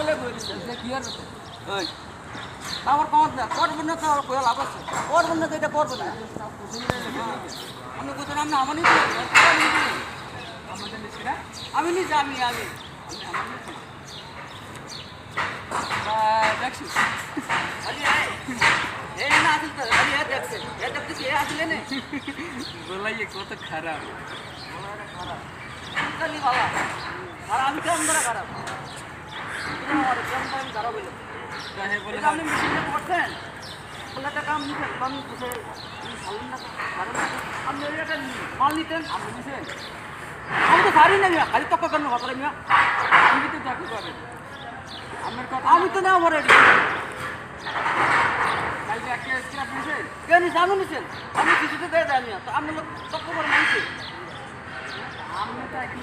বলে বলেছে যে কি আর ওই আমার কমাত না করবেন না তো আমার কোয়া লাভ আছে করবেন না তো এটা করবেন না আমি কোথাও আমি আমারই আমাদের নিচে না আমি নিজে আমি আমি দেখছি আরে এই না আসল তো আরে এ দেখছে এ দেখতে এ আসলে না বলাইয়ে কত খারাপ খালি বাবা আর আমি কেমন করে খারাপ আমার কেমন আমি খারাপ হইলো তাহে বলে এটা আপনি মেশিনটা করছেন বলে একটা কাম নিতেন আমি কোথায় ভালো না কারণ আপনি ওই একটা মাল নিতেন আপনি নিছেন আমি তো পারি না মিয়া খালি তক্ক কেন কথা মিয়া আমি তো চাকরি পাবেন আমার কথা আমি তো না আমার কালকে একটা স্ক্রাপ নিছে কেন জানো নিছেন আমি কিছুতে দিয়ে দেয় মিয়া তো আপনি তক্ক করে মানছে আমি তো কি